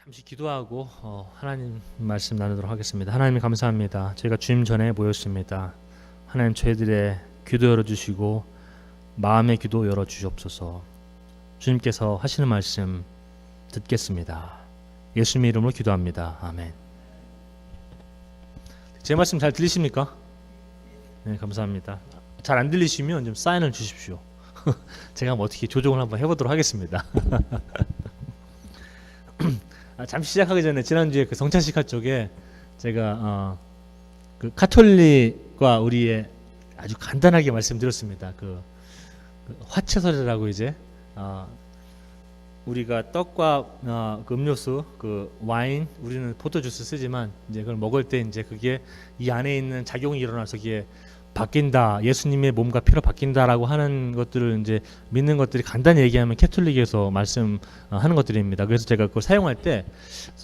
잠시 기도하고 하나님 말씀 나누도록 하겠습니다. 하나님 감사합니다. 저희가 주님 전에 모였습니다. 하나님 저희들의 귀도 열어주시고 마음의 귀도 열어주시옵소서. 주님께서 하시는 말씀 듣겠습니다. 예수님의 이름으로 기도합니다. 아멘. 제 말씀 잘 들리십니까? 네, 감사합니다. 잘 안 들리시면 좀 사인을 주십시오. 제가 어떻게 조정을 한번 해보도록 하겠습니다. 잠시 시작하기 전에 지난주에 그 성찬식 할 쪽에 제가 그 카톨릭과 우리의 아주 간단하게 말씀드렸습니다. 그 화채설이라고 이제 우리가 떡과 그 음료수, 그 와인, 우리는 포도주스 쓰지만 이제 그걸 먹을 때 이제 그게 이 안에 있는 작용이 일어나서 그게 바뀐다, 예수님의 몸과 피로 바뀐다라고 하는 것들을 이제 믿는 것들이 간단히 얘기하면 캐톨릭에서 말씀하는 것들입니다. 그래서 제가 그걸 사용할 때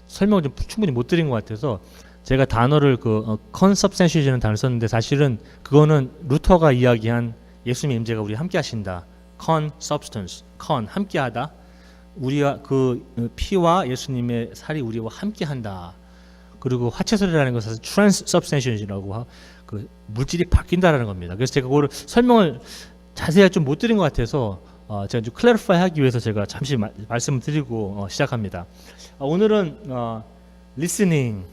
설명을 좀 충분히 못 드린 것 같아서 제가 단어를 consubstantiation이라는 단어를 썼는데 사실은 그거는 루터가 이야기한 예수님의 임재가 우리 함께 하신다. consubstance, 함께하다. 우리와 그 피와 예수님의 살이 우리와 함께한다. 그리고 화채설이라는 것은 transubstantiation이라고 그 물질이 바뀐다라는 겁니다. 그래서 제가 그거를 설명을 자세히 좀 못 드린 것 같아서 제가 좀 클래리파이 하기 위해서 제가 잠시 말씀을 드리고 시작합니다. 오늘은 listening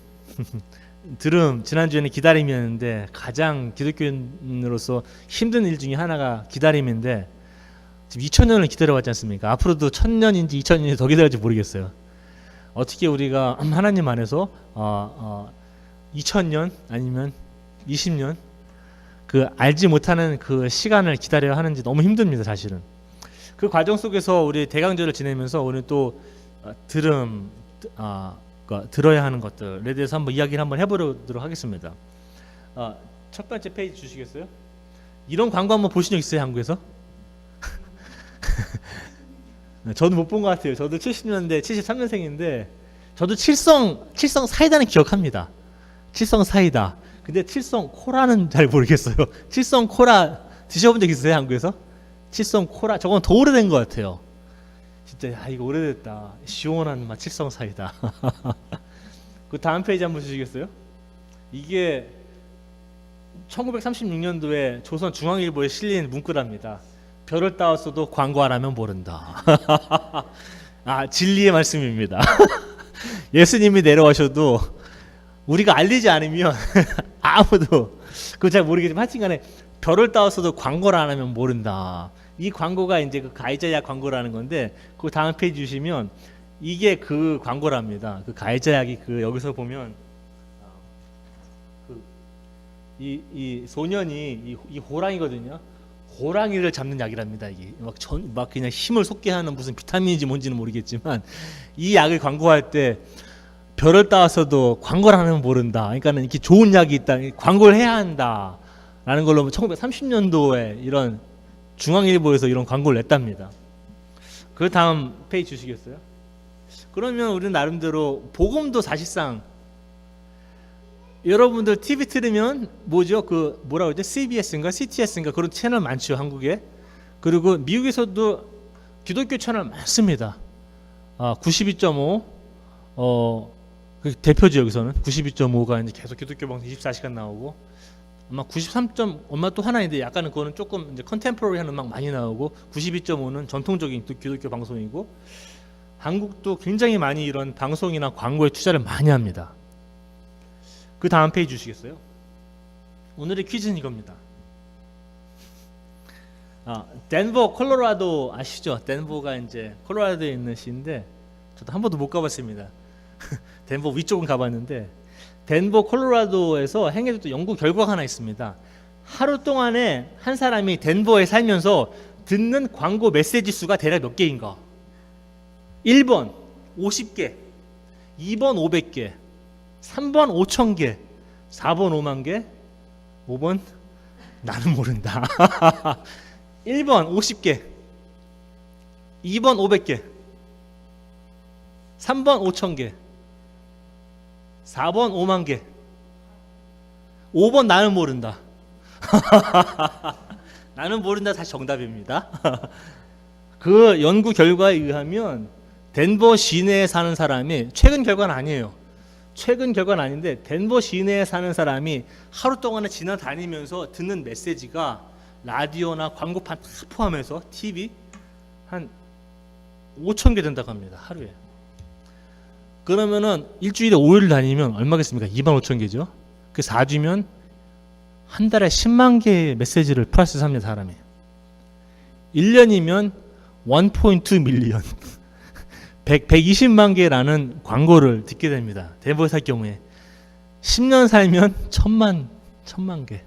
들음, 지난주에는 기다림이었는데 가장 기독교인으로서 힘든 일 중에 하나가 기다림인데 지금 2000년을 기다려왔지 않습니까? 앞으로도 1000년인지 2000년인지 더 기다릴지 모르겠어요. 어떻게 우리가 하나님 안에서 2000년 아니면 20년 그 알지 못하는 그 시간을 기다려야 하는지 너무 힘듭니다. 사실은 그 과정 속에서 우리 대강절을 지내면서 오늘 또 들음 들어야 하는 것들에 대해서 한번 이야기를 한번 해보도록 하겠습니다. 첫 번째 페이지 주시겠어요? 이런 광고 한번 보신 적 있어요? 한국에서? 저도 못 본 것 같아요. 저도 70년대 73년생인데 저도 칠성 사이다는 기억합니다. 칠성 사이다. 근데 칠성 코라는 잘 모르겠어요. 칠성 코라 드셔본 적 있어요? 한국에서? 칠성 코라 저건 더 오래된 것 같아요. 진짜 이거 오래됐다. 시원한 맛 칠성 사이다. 그 다음 페이지 한번 주시겠어요? 이게 1936년도에 조선중앙일보에 실린 문구랍니다. 별을 따왔어도 광고 안 하면 모른다. 진리의 말씀입니다. 예수님이 내려와셔도 우리가 알리지 않으면 아무도 그거 잘 모르겠지만 하여튼간에 별을 따왔어도 광고를 안 하면 모른다. 이 광고가 이제 그 가해자약 광고라는 건데 그 다음 페이지 주시면 이게 그 광고랍니다. 그 가해자약이 그 여기서 보면 이 소년이 이 호랑이거든요. 호랑이를 잡는 약이랍니다. 이게 막 그냥 힘을 솟게 하는 무슨 비타민인지 뭔지는 모르겠지만 이 약을 광고할 때 별을 따왔어도 광고를 안 하면 모른다. 그러니까는 이렇게 좋은 약이 있다. 광고를 해야 한다라는 걸로 1930년도에 이런 중앙일보에서 이런 광고를 냈답니다. 그 다음 페이지 주시겠어요? 그러면 우리는 나름대로 복음도 사실상 여러분들 TV 틀으면 뭐죠? 그 뭐라고 그러죠? CBS인가 CTS인가 그런 채널 많죠, 한국에. 그리고 미국에서도 기독교 채널 많습니다. 92.5 그 대표죠. 여기서는 92.5가 이제 계속 기독교 방송 24시간 나오고 아마 93. 얼마 또 하나 있는데 약간은 그거는 조금 이제 컨템포러리한 음악 많이 나오고 92.5는 전통적인 기독교 방송이고 한국도 굉장히 많이 이런 방송이나 광고에 투자를 많이 합니다. 그 다음 페이지 주시겠어요? 오늘의 퀴즈는 이겁니다. 덴버 콜로라도 아시죠? 덴버가 이제 콜로라도에 있는 시인데 저도 한 번도 못 가봤습니다. 덴버 위쪽은 가봤는데 덴버 콜로라도에서 행해졌던 연구 결과가 하나 있습니다. 하루 동안에 한 사람이 덴버에 살면서 듣는 광고 메시지 수가 대략 몇 개인가? 1번 50개, 2번 500개, 3번 5,000개, 4번 5만 개, 5번 나는 모른다. 1번 50개, 2번 500개, 3번 5,000개, 4번 5만 개, 5번 나는 모른다. 나는 모른다 다시 정답입니다. 그 연구 결과에 의하면 덴버 시내에 사는 사람이, 최근 결과는 아니에요. 최근 결과는 아닌데 덴버 시내에 사는 사람이 하루 동안에 지나다니면서 듣는 메시지가 라디오나 광고판 다 포함해서 TV 한 5천 개 된다고 합니다. 하루에. 그러면은 일주일에 5일 다니면 얼마겠습니까? 2만 5천 개죠. 그 4주면 한 달에 10만 개의 메시지를 플러스 합니다. 사람이. 1년이면 1.2 밀리언 120만 개라는 광고를 듣게 됩니다. 덴버에 살 경우에. 10년 살면 1000만 개.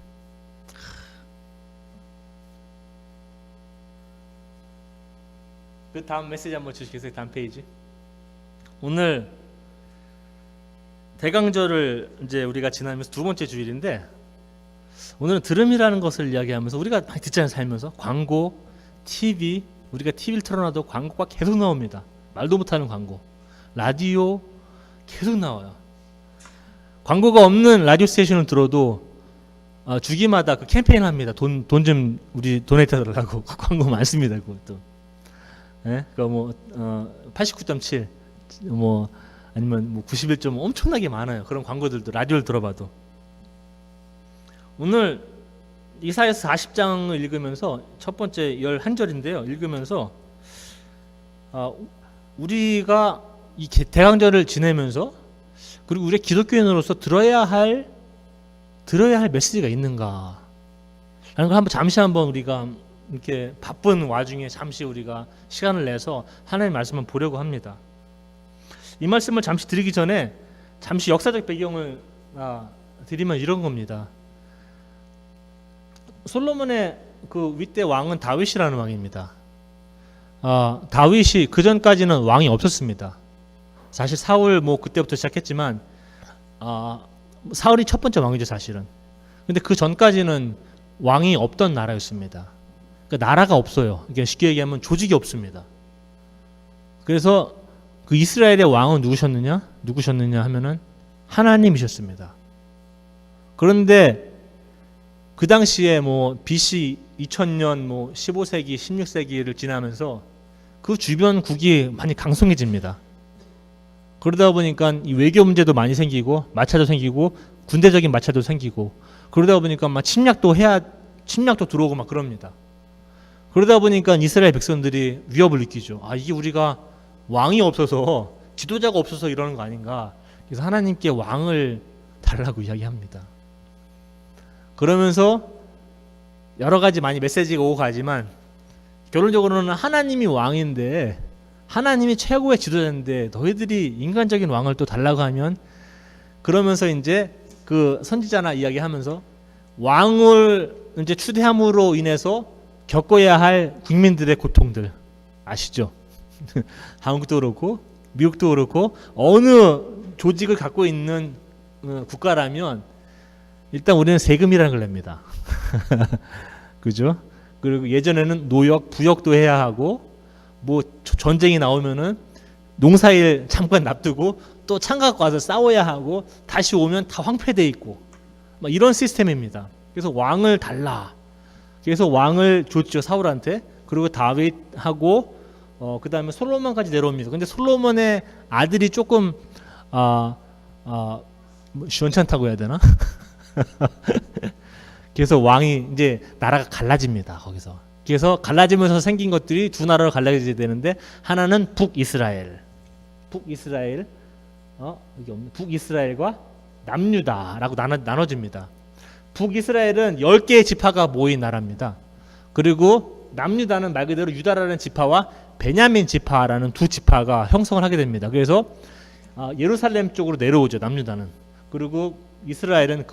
그 다음 메시지 한번 주시겠어요? 다음 페이지. 오늘 대강절을 이제 우리가 지나면서 두 번째 주일인데, 오늘은 들음이라는 것을 이야기하면서 우리가 많이 듣잖아요. 살면서 광고, TV, 우리가 TV를 틀어놔도 광고가 계속 나옵니다. 말도 못하는 광고. 라디오 계속 나와요. 광고가 없는 라디오 스테이션을 들어도 주기마다 그 캠페인 합니다. 돈 좀 우리 도네이트 해달라고. 광고 많습니다. 그것도. 예? 그거 89.7 아니면 91점 엄청나게 많아요. 그런 광고들도 라디오를 들어봐도. 오늘 이사야서 40장을 읽으면서 첫 번째 11절인데요. 읽으면서 우리가 이 대강절을 지내면서, 그리고 우리 기독교인으로서 들어야 할 메시지가 있는가 라는 걸 잠시 한번 우리가 이렇게 바쁜 와중에 잠시 우리가 시간을 내서 하나님의 말씀을 보려고 합니다. 이 말씀을 잠시 드리기 전에 잠시 역사적 배경을 드리면 이런 겁니다. 솔로몬의 그 윗대 왕은 다윗이라는 왕입니다. 다윗이 그 전까지는 왕이 없었습니다. 사실 사울 그때부터 시작했지만 사울이 첫 번째 왕이죠, 사실은. 근데 그 전까지는 왕이 없던 나라였습니다. 그러니까 나라가 없어요. 이게 쉽게 얘기하면 조직이 없습니다. 그래서 그 이스라엘의 왕은 누구셨느냐 하면은 하나님이셨습니다. 그런데 그 당시에 BC 2000년 15세기, 16세기를 지나면서 그 주변국이 많이 강성해집니다. 그러다 보니까 이 외교 문제도 많이 생기고, 마찰도 생기고, 군대적인 마찰도 생기고, 그러다 보니까 침략도 들어오고 그럽니다. 그러다 보니까 이스라엘 백성들이 위협을 느끼죠. 이게 우리가 왕이 없어서, 지도자가 없어서 이러는 거 아닌가. 그래서 하나님께 왕을 달라고 이야기합니다. 그러면서 여러 가지 많이 메시지가 오고 가지만 결론적으로는 하나님이 왕인데, 하나님이 최고의 지도자인데 너희들이 인간적인 왕을 또 달라고 하면, 그러면서 이제 그 선지자나 이야기하면서 왕을 이제 추대함으로 인해서 겪어야 할 국민들의 고통들 아시죠? 한국도 그렇고 미국도 그렇고 어느 조직을 갖고 있는 국가라면 일단 우리는 세금이라는 걸 냅니다. 그죠? 그리고 예전에는 노역, 부역도 해야 하고, 전쟁이 나오면은 농사일 잠깐 납두고 또 창각 와서 싸워야 하고, 다시 오면 다 황폐돼 있고, 이런 시스템입니다. 그래서 왕을 달라. 그래서 왕을 줬죠, 사울한테. 그리고 다윗하고 그 다음에 솔로몬까지 내려옵니다. 근데 솔로몬의 아들이 조금 시원찮다고 해야 되나? 그래서 왕이 이제 나라가 갈라집니다. 거기서. 그래서 갈라지면서 생긴 것들이 두 나라로 갈라지게 되는데, 하나는 북이스라엘과 남유다라고 나눠집니다. 북이스라엘은 10개의 지파가 모인 나라입니다. 그리고 남유다는 말 그대로 유다라는 지파와 베냐민 지파라는 두 지파가 형성을 하게 됩니다. 그래서 예루살렘 쪽으로 내려오죠, 남유다는. 그리고 이스라엘은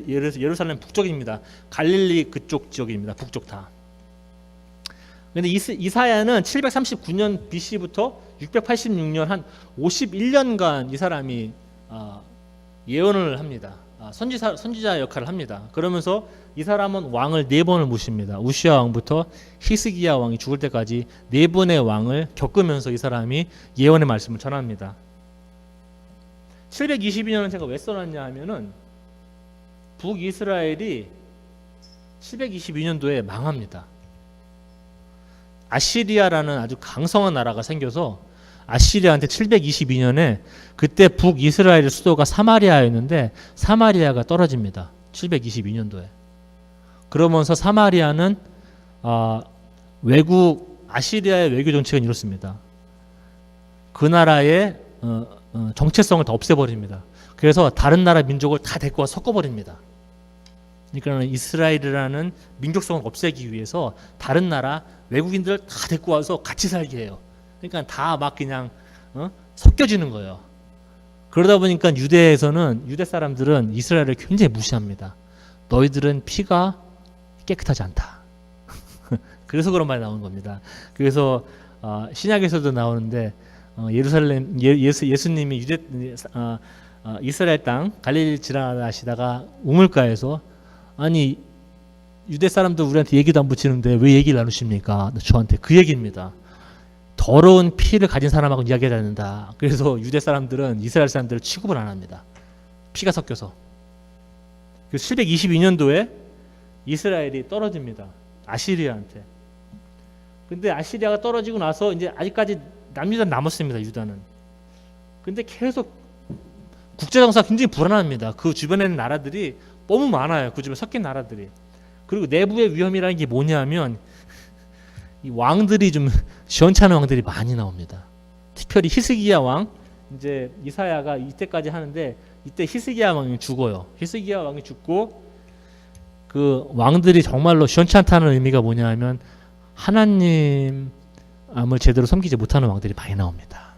예루살렘 북쪽입니다. 갈릴리 그쪽 지역입니다. 북쪽 다. 그런데 이사야는 739년 BC부터 686년 한 51년간 이 사람이 예언을 합니다. 선지자 역할을 합니다. 그러면서 이 사람은 왕을 4번을 모십니다. 우시아 왕부터 히스기야 왕이 죽을 때까지 4번의 왕을 겪으면서 이 사람이 예언의 말씀을 전합니다. 722년은 제가 왜 써놨냐 하면은 북이스라엘이 722년도에 망합니다. 아시리아라는 아주 강성한 나라가 생겨서 아시리아한테 722년에 그때 북이스라엘의 수도가 사마리아였는데 사마리아가 떨어집니다. 722년도에. 그러면서 사마리아는 아시리아의 외교 정책은 이렇습니다. 그 나라의 정체성을 다 없애버립니다. 그래서 다른 나라 민족을 다 데리고 와서 섞어버립니다. 그러니까 이스라엘이라는 민족성을 없애기 위해서 다른 나라 외국인들을 다 데리고 와서 같이 살게 해요. 그러니까 다 막 그냥 섞여지는 거예요. 그러다 보니까 유대 사람들은 이스라엘을 굉장히 무시합니다. 너희들은 피가 깨끗하지 않다. 그래서 그런 말이 나오는 겁니다. 그래서 신약에서도 나오는데 예수님이 이스라엘 땅 갈릴리 지나가시다가 우물가에서 아니 유대 사람들 우리한테 얘기도 안 붙이는데 왜 얘기를 나누십니까? 저한테 그 얘기입니다. 더러운 피를 가진 사람하고 이야기하지 않는다. 그래서 유대 사람들은 이스라엘 사람들을 취급을 안 합니다. 피가 섞여서. 722년도에 이스라엘이 떨어집니다. 아시리아한테. 근데 아시리아가 떨어지고 나서 이제 아직까지 남유다는 남았습니다. 유다는. 근데 계속 국제 정세가 굉장히 불안합니다. 그 주변에 있는 나라들이 너무 많아요. 그 주변에 섞인 나라들이. 그리고 내부의 위험이라는 게 뭐냐면 이 왕들이 좀 시원찮은 왕들이 많이 나옵니다. 특별히 히스기야 왕, 이제 이사야가 이때까지 하는데 이때 히스기야 왕이 죽어요. 히스기야 왕이 죽고 그 왕들이 정말로 시원찮다는 의미가 뭐냐면 하나님을 제대로 섬기지 못하는 왕들이 많이 나옵니다.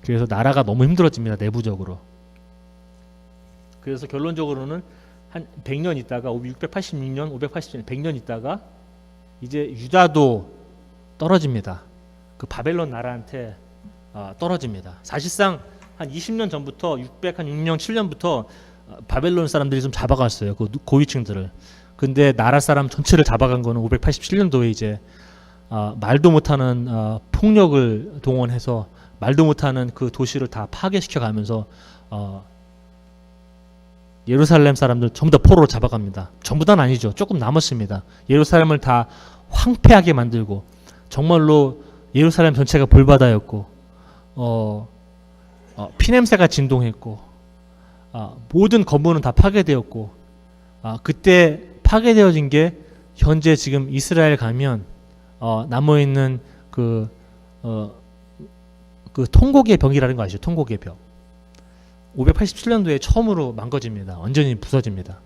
그래서 나라가 너무 힘들어집니다. 내부적으로. 그래서 결론적으로는 한 100년 있다가 686년, 580년, 100년 있다가 이제 유다도 떨어집니다. 그 바벨론 나라한테 떨어집니다. 사실상 한 20년 전부터 606년, 7년부터 바벨론 사람들이 좀 잡아갔어요. 그 고위층들을. 근데 나라 사람 전체를 잡아간 거는 587년도에 이제 말도 못하는 폭력을 동원해서 말도 못하는 그 도시를 다 파괴시켜 가면서 예루살렘 사람들 전부 다 포로로 잡아갑니다. 전부 다는 아니죠. 조금 남았습니다. 예루살렘을 다 황폐하게 만들고 정말로 예루살렘 전체가 불바다였고 피냄새가 진동했고 모든 건물은 다 파괴되었고 그때 파괴되어진 게 현재 지금 이스라엘 가면 남아있는 그 통곡의 벽이라는 거 아시죠? 통곡의 벽. 587년도에 처음으로 망가집니다. 완전히 부서집니다.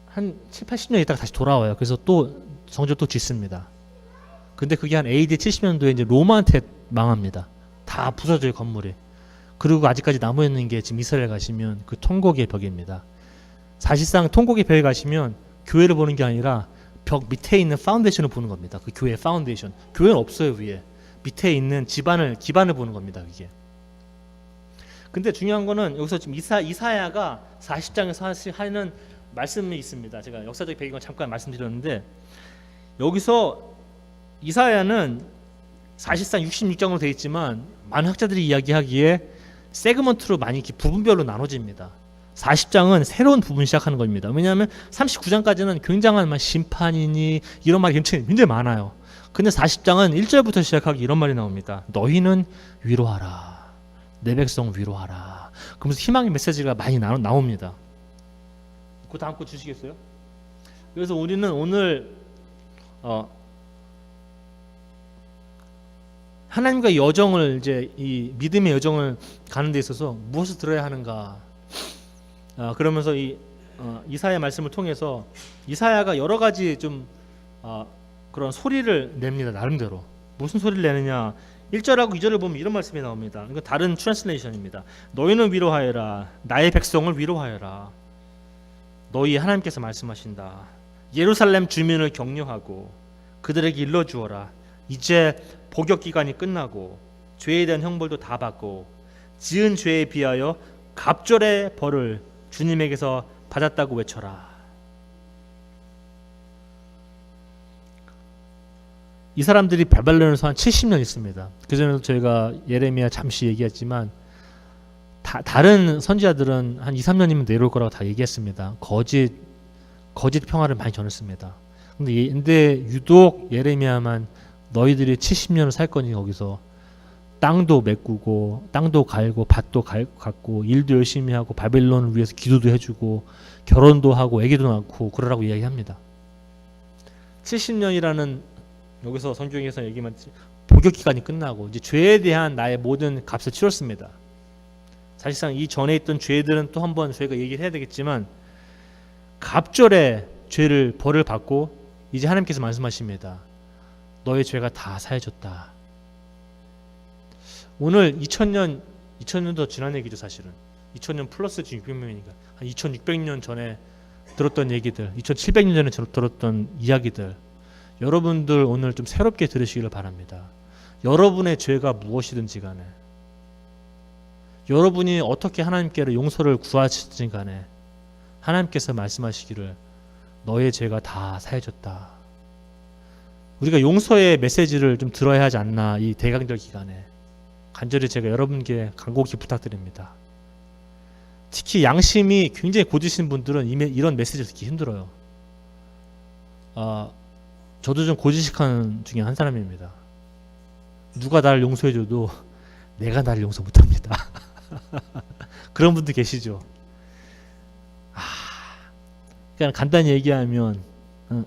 한 7, 80년 있다가 다시 돌아와요. 그래서 또 성전 또 짓습니다. 근데 그게 한 AD 70년도에 이제 로마한테 망합니다. 다 부서져요, 건물이. 그리고 아직까지 남아있는 게 지금 이스라엘 가시면 그 통곡의 벽입니다. 사실상 통곡의 벽에 가시면 교회를 보는 게 아니라 벽 밑에 있는 파운데이션을 보는 겁니다. 그 교회의 파운데이션. 교회는 없어요, 위에. 밑에 있는 기반을 보는 겁니다, 그게. 근데 중요한 거는 여기서 지금 이사야가 40장에서 하는 말씀이 있습니다. 제가 역사적 배경을 잠깐 말씀드렸는데 여기서 이사야는 사실상 66장으로 되어 있지만 많은 학자들이 이야기하기에 세그먼트로 많이 부분별로 나눠집니다. 40장은 새로운 부분 시작하는 겁니다. 왜냐하면 39장까지는 굉장한 심판이니 이런 말이 굉장히 많아요. 근데 40장은 1절부터 시작하기 이런 말이 나옵니다. 너희는 위로하라. 내 백성 위로하라. 그러면서 희망의 메시지가 많이 나옵니다. 그 다음 거 주시겠어요? 그래서 우리는 오늘 하나님과 여정을 이제 이 믿음의 여정을 가는 데 있어서 무엇을 들어야 하는가? 그러면서 이사야 말씀을 통해서 이사야가 여러 가지 좀 그런 소리를 냅니다. 나름대로. 무슨 소리를 내느냐? 1절하고 2절을 보면 이런 말씀이 나옵니다. 이거 다른 트랜슬레이션입니다. 너희는 위로하여라. 나의 백성을 위로하여라. 너희 하나님께서 말씀하신다. 예루살렘 주민을 격려하고 그들에게 일러주어라. 이제 복역 기간이 끝나고 죄에 대한 형벌도 다 받고 지은 죄에 비하여 갑절의 벌을 주님에게서 받았다고 외쳐라. 이 사람들이 바벨론에서 한 70년 있습니다. 그전에도 저희가 예레미야 잠시 얘기했지만 다른 선지자들은 한 2, 3년이면 내려올 거라고 다 얘기했습니다. 거짓 평화를 많이 전했습니다. 근데 유독 예레미야만 너희들이 70년을 살 거니 거기서 땅도 메꾸고 땅도 갈고 밭도 갖고 일도 열심히 하고 바벨론을 위해서 기도도 해주고 결혼도 하고 아기도 낳고 그러라고 이야기합니다. 70년이라는 여기서 성경에서 얘기만 복역 기간이 끝나고 이제 죄에 대한 나의 모든 값을 치렀습니다. 사실상 이 전에 있던 죄들은 또 한번 저희가 얘기를 해야 되겠지만 갑절에 죄를 벌을 받고 이제 하나님께서 말씀하십니다. 너의 죄가 다 사해졌다. 오늘 2000년도 지난 얘기죠. 사실은 2000년 플러스 지금 600명이니까 한 2600년 전에 들었던 얘기들, 2700년 전에 들었던 이야기들, 여러분들 오늘 좀 새롭게 들으시기를 바랍니다. 여러분의 죄가 무엇이든지 간에, 여러분이 어떻게 하나님께로 용서를 구하시든지 간에 하나님께서 말씀하시기를 너의 죄가 다 사해졌다. 우리가 용서의 메시지를 좀 들어야 하지 않나, 이 대강절 기간에. 간절히 제가 여러분께 간곡히 부탁드립니다. 특히 양심이 굉장히 고지신 분들은 이런 메시지를 듣기 힘들어요. 저도 좀 고지식한 중에 한 사람입니다. 누가 나를 용서해줘도 내가 나를 용서 못합니다. 그런 분들 계시죠. 그냥 간단히 얘기하면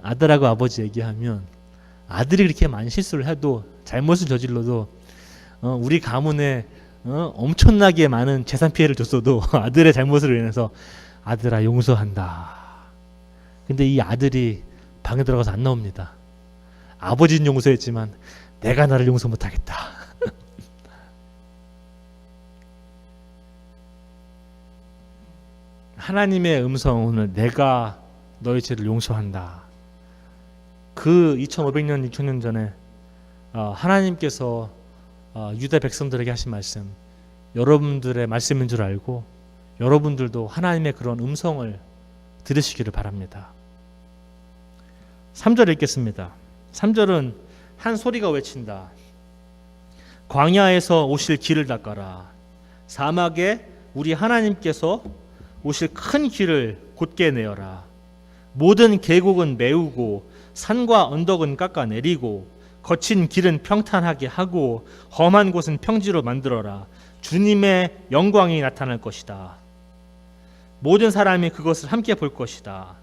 아들하고 아버지 얘기하면 아들이 그렇게 많은 실수를 해도 잘못을 저질러도 우리 가문에 엄청나게 많은 재산 피해를 줬어도 아들의 잘못으로 인해서 아들아 용서한다. 근데 이 아들이 방에 들어가서 안 나옵니다. 아버지는 용서했지만 내가 나를 용서 못하겠다. 하나님의 음성 오늘 내가 너의 죄를 용서한다. 그 2500년 6000년 전에 하나님께서 유다 백성들에게 하신 말씀, 여러분들의 말씀인 줄 알고 여러분들도 하나님의 그런 음성을 들으시기를 바랍니다. 3절 읽겠습니다. 3절은 한 소리가 외친다. 광야에서 오실 길을 닦아라. 사막에 우리 하나님께서 오실 큰 길을 곧게 내어라. 모든 계곡은 메우고 산과 언덕은 깎아내리고 거친 길은 평탄하게 하고 험한 곳은 평지로 만들어라. 주님의 영광이 나타날 것이다. 모든 사람이 그것을 함께 볼 것이다.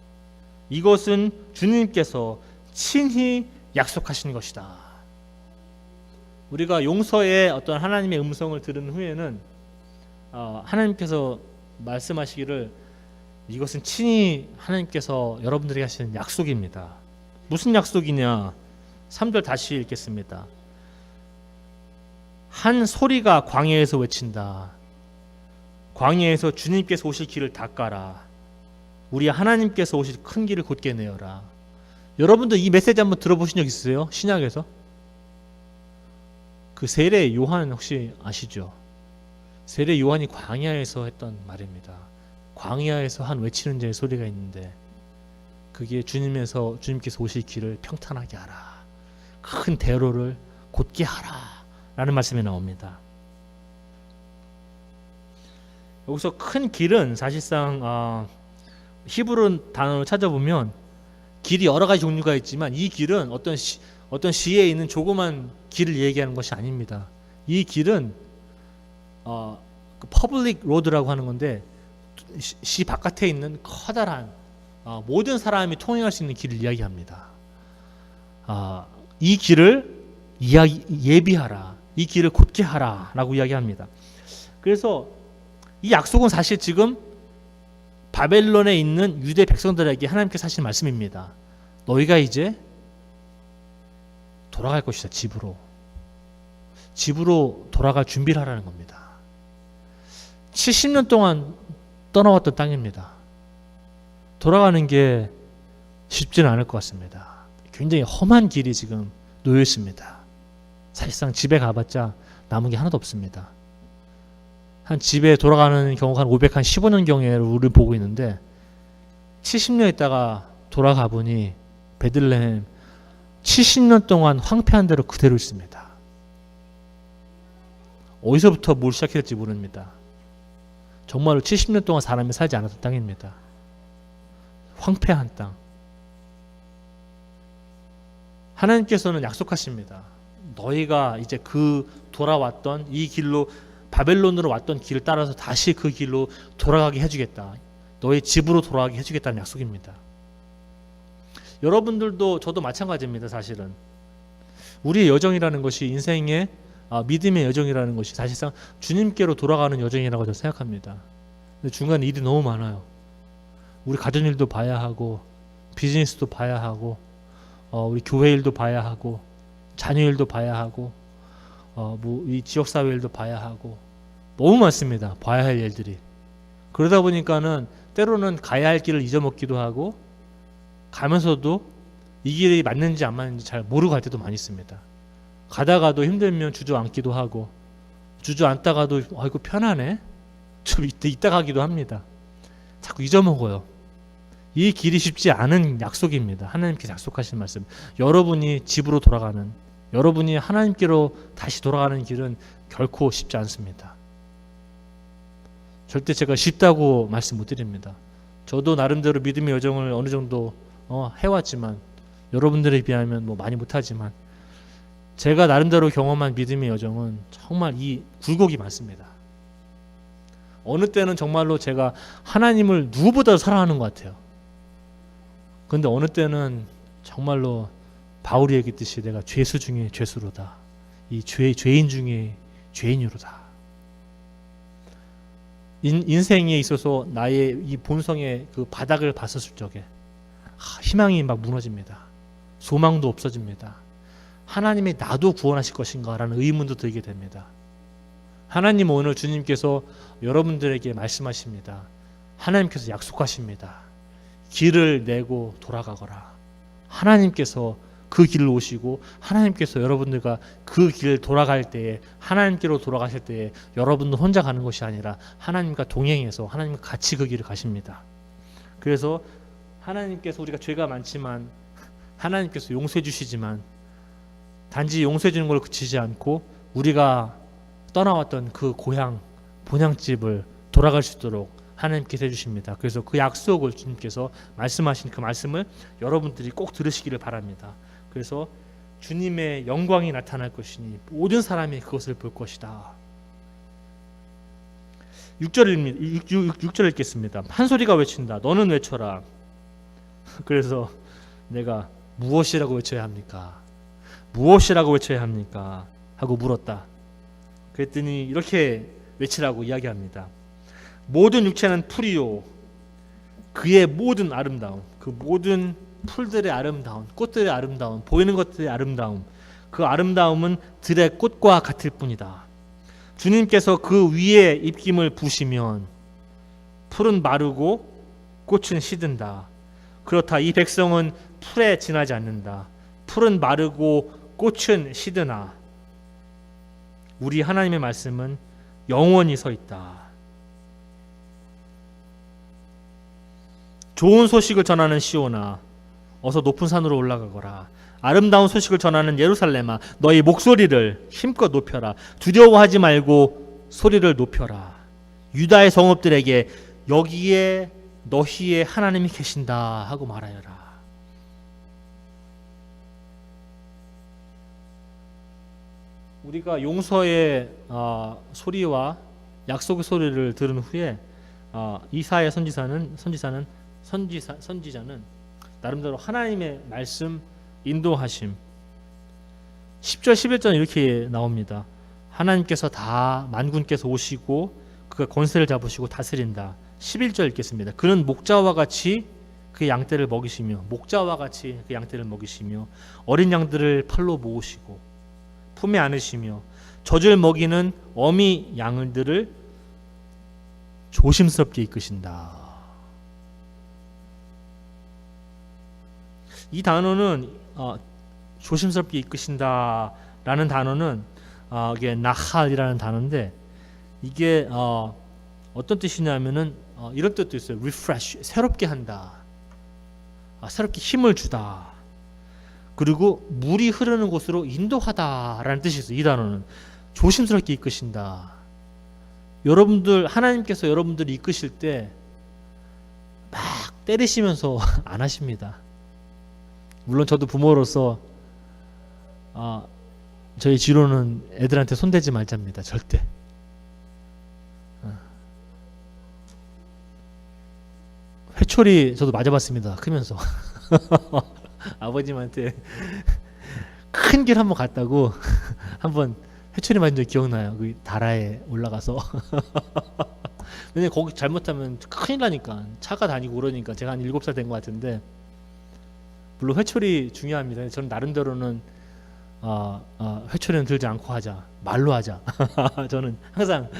이것은 주님께서 친히 약속하신 것이다. 우리가 용서의 어떤 하나님의 음성을 들은 후에는 하나님께서 말씀하시기를 이것은 친히 하나님께서 여러분들에게 하시는 약속입니다. 무슨 약속이냐? 3절 다시 읽겠습니다. 한 소리가 광야에서 외친다. 광야에서 주님께서 오실 길을 닦아라. 우리 하나님께서 오실 큰 길을 곧게 내어라. 여러분들 이 메시지 한번 들어보신 적 있으세요? 신약에서? 그 세례 요한 혹시 아시죠? 세례 요한이 광야에서 했던 말입니다. 광야에서 한 외치는 자의 소리가 있는데 그게 주님께서 오실 길을 평탄하게 하라. 큰 대로를 곧게 하라. 라는 말씀이 나옵니다. 여기서 큰 길은 사실상 히브리 단어로 찾아보면 길이 여러 가지 종류가 있지만 이 길은 어떤 시에 있는 조그만 길을 얘기하는 것이 아닙니다. 이 길은 그 퍼블릭 로드라고 하는 건데 시 바깥에 있는 커다란 모든 사람이 통행할 수 있는 길을 이야기합니다. 이 길을 예비하라. 이 길을 곧게 하라 라고 이야기합니다. 그래서 이 약속은 사실 지금 바벨론에 있는 유대 백성들에게 하나님께서 하신 말씀입니다. 너희가 이제 돌아갈 것이다. 집으로 돌아갈 준비를 하라는 겁니다. 70년 동안 떠나왔던 땅입니다. 돌아가는 게 쉽지는 않을 것 같습니다. 굉장히 험한 길이 지금 놓여 있습니다. 사실상 집에 가봤자 남은 게 하나도 없습니다. 한 집에 돌아가는 경우가 한 515년 경에 우리를 보고 있는데 70년 있다가 돌아가 보니 베들레헴 70년 동안 황폐한 대로 그대로 있습니다. 어디서부터 뭘 시작해야 될지 모릅니다. 정말로 70년 동안 사람이 살지 않았던 땅입니다. 황폐한 땅. 하나님께서는 약속하십니다. 너희가 이제 그 돌아왔던 이 길로 바벨론으로 왔던 길을 따라서 다시 그 길로 돌아가게 해주겠다. 너희 집으로 돌아가게 해주겠다는 약속입니다. 여러분들도 저도 마찬가지입니다. 사실은 우리의 여정이라는 것이 인생의 믿음의 여정이라는 것이 사실상 주님께로 돌아가는 여정이라고 저는 생각합니다. 근데 중간에 일이 너무 많아요. 우리 가정일도 봐야 하고 비즈니스도 봐야 하고 우리 교회 일도 봐야 하고 자녀 일도 봐야 하고 뭐 이 지역사회 일도 봐야 하고 너무 많습니다. 봐야 할 일들이. 그러다 보니까는 때로는 가야 할 길을 잊어먹기도 하고 가면서도 이 길이 맞는지 안 맞는지 잘 모르고 갈 때도 많이 있습니다. 가다가도 힘들면 주저앉기도 하고 주저앉다가도 아이고 편하네 좀 이따 가기도 합니다. 자꾸 잊어먹어요. 이 길이 쉽지 않은 약속입니다. 하나님께서 약속하신 말씀. 여러분이 집으로 돌아가는, 여러분이 하나님께로 다시 돌아가는 길은 결코 쉽지 않습니다. 절대 제가 쉽다고 말씀 못 드립니다. 저도 나름대로 믿음의 여정을 어느 정도 해왔지만 여러분들에 비하면 뭐 많이 못하지만 제가 나름대로 경험한 믿음의 여정은 정말 이 굴곡이 많습니다. 어느 때는 정말로 제가 하나님을 누구보다 사랑하는 것 같아요. 그런데 어느 때는 정말로 바울이 얘기했듯이 내가 죄수 중에 죄수로다. 이 죄인 중에 죄인으로다. 인생에 있어서 나의 이 본성의 그 바닥을 봤었을 적에 희망이 막 무너집니다. 소망도 없어집니다. 하나님이 나도 구원하실 것인가 라는 의문도 들게 됩니다. 하나님 오늘 주님께서 여러분들에게 말씀하십니다. 하나님께서 약속하십니다. 길을 내고 돌아가거라. 하나님께서 그 길을 오시고 하나님께서 여러분들과 그 길 돌아갈 때에 하나님께로 돌아가실 때에 여러분도 혼자 가는 것이 아니라 하나님과 동행해서 하나님과 같이 그 길을 가십니다. 그래서 하나님께서 우리가 죄가 많지만 하나님께서 용서해 주시지만 단지 용서해 주는 걸로 그치지 않고 우리가 떠나왔던 그 고향 본향집을 돌아갈 수 있도록 하나님께서 해주십니다. 그래서 그 약속을 주님께서 말씀하신 그 말씀을 여러분들이 꼭 들으시기를 바랍니다. 그래서 주님의 영광이 나타날 것이니 모든 사람이 그것을 볼 것이다. 6절 읽겠습니다. 한 소리가 외친다. 너는 외쳐라. 그래서 내가 무엇이라고 외쳐야 합니까? 무엇이라고 외쳐야 합니까? 하고 물었다. 그랬더니 이렇게 외치라고 이야기합니다. 모든 육체는 풀이요 그의 모든 아름다움, 그 모든 풀들의 아름다움, 꽃들의 아름다움, 보이는 것들의 아름다움, 그 아름다움은 들의 꽃과 같을 뿐이다. 주님께서 그 위에 입김을 부시면 풀은 마르고 꽃은 시든다. 그렇다. 이 백성은 풀에 지나지 않는다. 풀은 마르고 꽃은 시드나 우리 하나님의 말씀은 영원히 서 있다. 좋은 소식을 전하는 시온아, 어서 높은 산으로 올라가거라. 아름다운 소식을 전하는 예루살렘아, 너희 목소리를 힘껏 높여라. 두려워하지 말고 소리를 높여라. 유다의 성읍들에게 여기에 너희의 하나님이 계신다 하고 말하여라. 우리가 용서의 소리와 약속의 소리를 들은 후에 이사야 선지자는 나름대로 하나님의 말씀 인도하심 10절 11절 이렇게 나옵니다. 하나님께서 다 만군께서 오시고 그가 권세를 잡으시고 다스린다. 11절 읽겠습니다. 그는 목자와 같이 그 양떼를 먹이시며 어린 양들을 팔로 모으시고 품에 안으시며 젖을 먹이는 어미 양들을 조심스럽게 이끄신다. 이 단어는 조심스럽게 이끄신다라는 단어는 이게 나할이라는 단어인데 이게 어떤 뜻이냐면은 이런 뜻도 있어요. refresh, 새롭게 한다. 새롭게 힘을 주다. 그리고 물이 흐르는 곳으로 인도하다라는 뜻이 있어요. 이 단어는 조심스럽게 이끄신다. 여러분들 하나님께서 여러분들을 이끄실 때 막 때리시면서 안 하십니다. 물론 저도 부모로서 저희 지로는 애들한테 손대지 말자입니다. 절대. 회초리 저도 맞아봤습니다. 크면서. 아버님한테 큰 길 한번 갔다고 한번 회초리 맞은 적 기억나요. 그 다라에 올라가서. 근데 거기 잘못하면 큰일 나니까 차가 다니고 그러니까 제가 한 7살 된 것 같은데 물론 회초리 중요합니다. 저는 나름대로는 회초리는 들지 않고 하자. 말로 하자. 저는 항상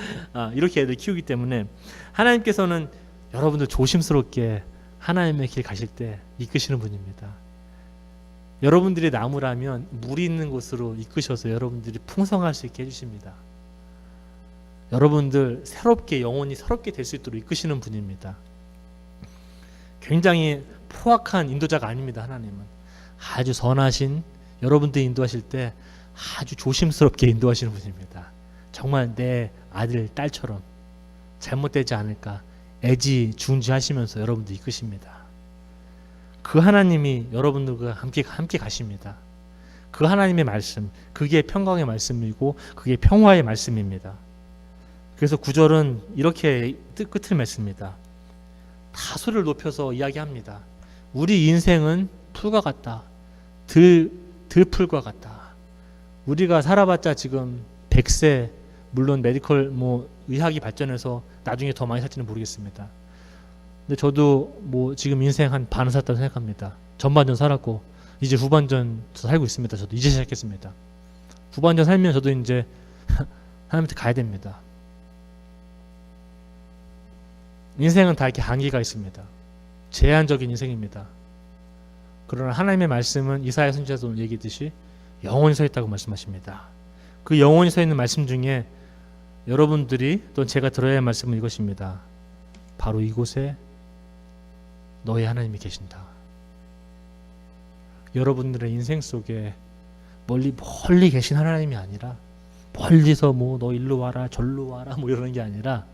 이렇게 애들 키우기 때문에 하나님께서는 여러분들 조심스럽게 하나님의 길 가실 때 이끄시는 분입니다. 여러분들이 나무라면 물이 있는 곳으로 이끄셔서 여러분들이 풍성할 수 있게 해주십니다. 여러분들 새롭게 영혼이 새롭게 될 수 있도록 이끄시는 분입니다. 굉장히 포악한 인도자가 아닙니다. 하나님은 아주 선하신 여러분들 인도하실 때 아주 조심스럽게 인도하시는 분입니다. 정말 내 아들 딸처럼 잘못되지 않을까 애지중지하시면서 여러분들 이끄십니다. 그 하나님이 여러분들과 함께 가십니다. 그 하나님의 말씀, 그게 평강의 말씀이고 그게 평화의 말씀입니다. 그래서 9절은 이렇게 끝을 맺습니다. 다 소리를 높여서 이야기합니다. 우리 인생은 풀과 같다. 들풀과 같다. 우리가 살아봤자 지금 100세, 물론 메디컬 의학이 발전해서 나중에 더 많이 살지는 모르겠습니다. 근데 저도 지금 인생 한 반은 살았다고 생각합니다. 전반전 살았고 이제 후반전 살고 있습니다. 저도 이제 시작했습니다. 후반전 살면 저도 이제 하나님한테 가야 됩니다. 인생은 다 이렇게 한계가 있습니다. 제한적인 인생입니다. 그러나 하나님의 말씀은 이사야 선지자도 오늘 얘기했듯이 영원히 서 있다고 말씀하십니다. 그 영원히 서 있는 말씀 중에 여러분들이 또 제가 들어야 할 말씀은 이것입니다. 바로 이곳에 너희 하나님이 계신다. 여러분들의 인생 속에 멀리 계신 하나님이 아니라 멀리서 너 일로 와라 절로 와라 이러는 게 아니라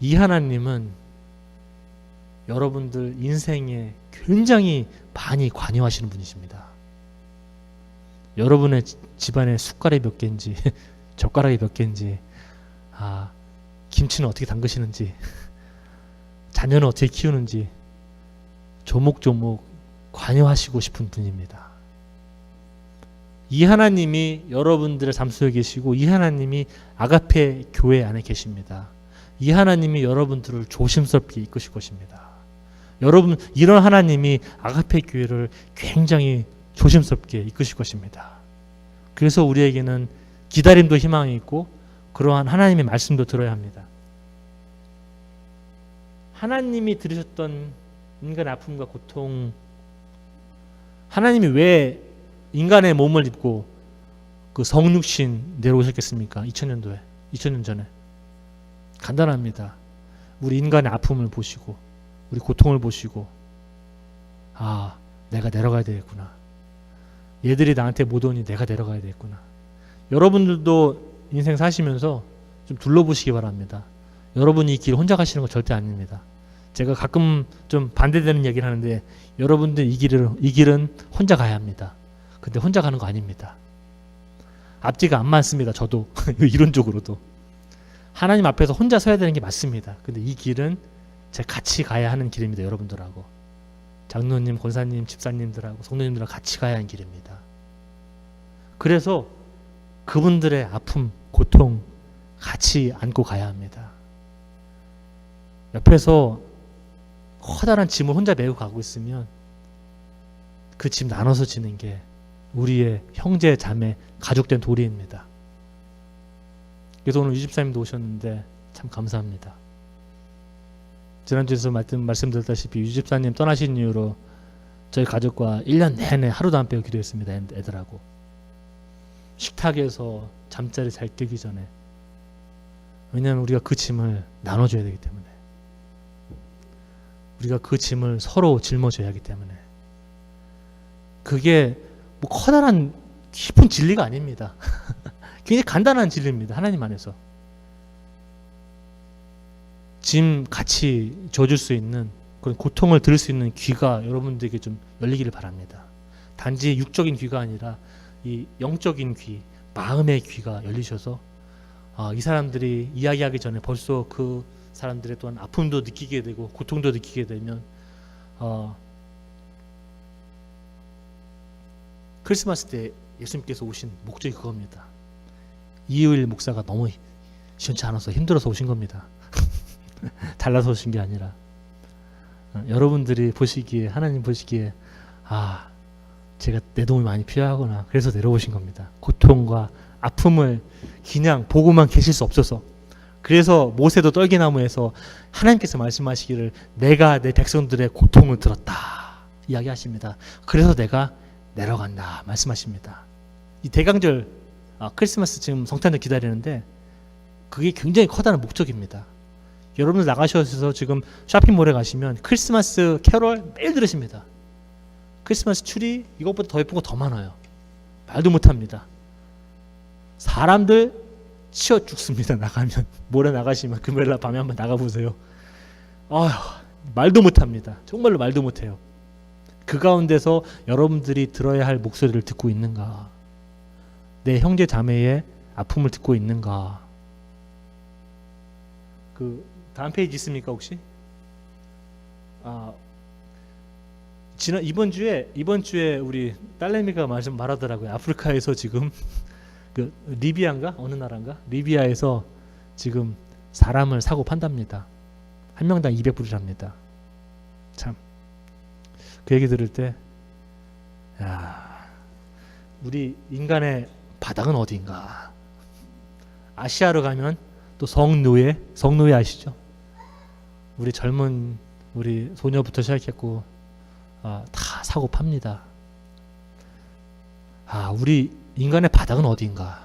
이 하나님은 여러분들 인생에 굉장히 많이 관여하시는 분이십니다. 여러분의 집안에 숟가락이 몇 개인지 젓가락이 몇 개인지 김치는 어떻게 담그시는지 자녀는 어떻게 키우는지 조목조목 관여하시고 싶은 분입니다. 이 하나님이 여러분들의 삶 속에 계시고 이 하나님이 아가페 교회 안에 계십니다. 이 하나님이 여러분들을 조심스럽게 이끄실 것입니다. 여러분 이런 하나님이 아가페 교회를 굉장히 조심스럽게 이끄실 것입니다. 그래서 우리에게는 기다림도 희망이 있고 그러한 하나님의 말씀도 들어야 합니다. 하나님이 들으셨던 인간의 아픔과 고통, 하나님이 왜 인간의 몸을 입고 그 성육신 내려오셨겠습니까? 2000년 전에. 간단합니다. 우리 인간의 아픔을 보시고 우리 고통을 보시고 내가 내려가야 되겠구나. 얘들이 나한테 못 오니 내가 내려가야 되겠구나. 여러분들도 인생 사시면서 좀 둘러보시기 바랍니다. 여러분이 이 길 혼자 가시는 거 절대 아닙니다. 제가 가끔 좀 반대되는 얘기를 하는데 여러분들 이 길은 혼자 가야 합니다. 근데 혼자 가는 거 아닙니다. 앞뒤가 안 맞습니다. 저도 이론적으로도 하나님 앞에서 혼자 서야 되는 게 맞습니다. 근데 이 길은 제가 같이 가야 하는 길입니다. 여러분들하고 장로님, 권사님, 집사님들하고 성도님들하고 같이 가야 하는 길입니다. 그래서 그분들의 아픔, 고통 같이 안고 가야 합니다. 옆에서 커다란 짐을 혼자 메고 가고 있으면 그 짐 나눠서 지는 게 우리의 형제, 자매, 가족된 도리입니다. 그래서 오늘 유집사님도 오셨는데 참 감사합니다. 지난주에서 말씀드렸다시피 유집사님 떠나신 이후로 저희 가족과 1년 내내 하루도 안 빼고 기도했습니다. 애들하고 식탁에서 잠자리 잘 깨기 전에. 왜냐하면 우리가 그 짐을 나눠줘야 되기 때문에, 우리가 그 짐을 서로 짊어져야 하기 때문에. 그게 커다란 깊은 진리가 아닙니다. 굉장히 간단한 진리입니다. 하나님 안에서 짐 같이 져줄 수 있는 그런 고통을 들을 수 있는 귀가 여러분들에게 좀 열리기를 바랍니다. 단지 육적인 귀가 아니라 이 영적인 귀, 마음의 귀가 열리셔서 이 사람들이 이야기하기 전에 벌써 그 사람들의 또한 아픔도 느끼게 되고 고통도 느끼게 되면 크리스마스 때 예수님께서 오신 목적이 그겁니다. 이의일 목사가 너무 시원치 않아서 힘들어서 오신 겁니다. 달라서 오신 게 아니라 여러분들이 보시기에, 하나님 보시기에 제가 내 도움이 많이 필요하구나, 그래서 내려오신 겁니다. 고통과 아픔을 그냥 보고만 계실 수 없어서. 그래서 모세도 떨기나무에서 하나님께서 말씀하시기를 내가 내 백성들의 고통을 들었다 이야기하십니다. 그래서 내가 내려간다 말씀하십니다. 이 대강절 크리스마스 지금 성탄절 기다리는데 그게 굉장히 커다란 목적입니다. 여러분들 나가셔서 지금 쇼핑몰에 가시면 크리스마스 캐롤 매일 들으십니다. 크리스마스 추리 이것보다 더 예쁜 거 더 많아요. 말도 못합니다. 사람들 치워 죽습니다. 나가면 모레 나가시면 금요일날 밤에 한번 나가보세요. 말도 못합니다. 정말로 말도 못해요. 그 가운데서 여러분들이 들어야 할 목소리를 듣고 있는가? 내 형제 자매의 아픔을 듣고 있는가? 그 다음 페이지 있습니까 혹시? 이번 주에 우리 딸내미가 말하더라고요. 아프리카에서 지금 그 리비아인가 어느 나라인가 리비아에서 지금 사람을 사고 판답니다. 한 명당 200불이랍니다. 참, 그 얘기 들을 때 우리 인간의 바닥은 어디인가? 아시아로 가면 또 성노예 아시죠? 우리 젊은 우리 소녀부터 시작했고 다 사고 팝니다. 우리 인간의 바닥은 어디인가?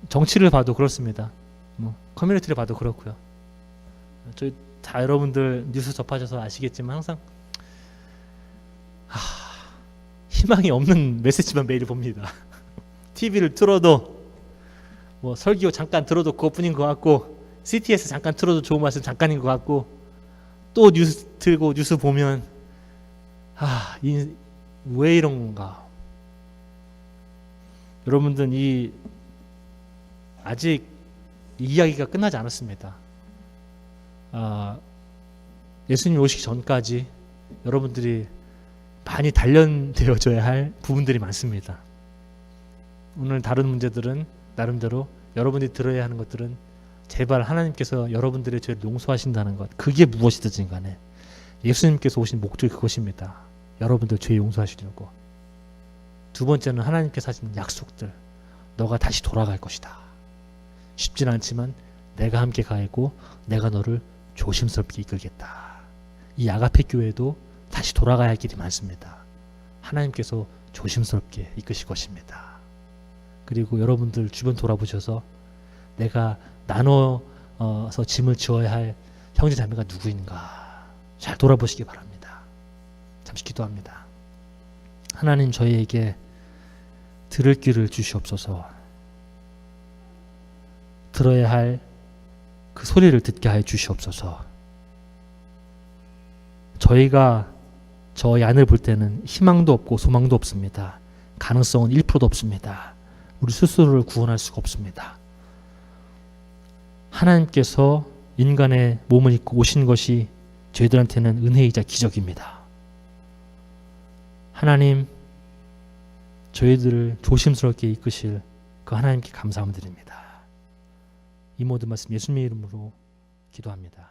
정치를 봐도 그렇습니다. 커뮤니티를 봐도 그렇고요. 저희 다 여러분들 뉴스 접하셔서 아시겠지만 항상 희망이 없는 메시지만 매일 봅니다. TV를 틀어도 설교 잠깐 들어도 그것뿐인 것 같고, CTS 잠깐 틀어도 좋은 말씀 잠깐인 것 같고, 또 뉴스 틀고 뉴스 보면 왜 이런 건가? 여러분들 아직 이 이야기가 끝나지 않았습니다. 예수님 오시기 전까지 여러분들이 많이 단련되어져야 할 부분들이 많습니다. 오늘 다른 문제들은 나름대로 여러분들이 들어야 하는 것들은 제발 하나님께서 여러분들의 죄를 용서하신다는 것, 그게 무엇이든지 간에 예수님께서 오신 목적이 그것입니다. 여러분들 죄 용서하시려고. 두 번째는 하나님께서 하신 약속들, 너가 다시 돌아갈 것이다. 쉽진 않지만 내가 함께 가고 내가 너를 조심스럽게 이끌겠다. 이 아가페 교회도 다시 돌아가야 할 길이 많습니다. 하나님께서 조심스럽게 이끄실 것입니다. 그리고 여러분들 주변 돌아보셔서 내가 나눠서 짐을 지어야 할 형제 자매가 누구인가 잘 돌아보시기 바랍니다. 잠시 기도합니다. 하나님, 저희에게 들을 귀를 주시옵소서. 들어야 할 그 소리를 듣게 하여 주시옵소서. 저희가 저희 안을 볼 때는 희망도 없고 소망도 없습니다. 가능성은 1%도 없습니다. 우리 스스로를 구원할 수가 없습니다. 하나님께서 인간의 몸을 입고 오신 것이 저희들한테는 은혜이자 기적입니다. 하나님, 저희들을 조심스럽게 이끄실 그 하나님께 감사함을 드립니다. 이 모든 말씀 예수님의 이름으로 기도합니다.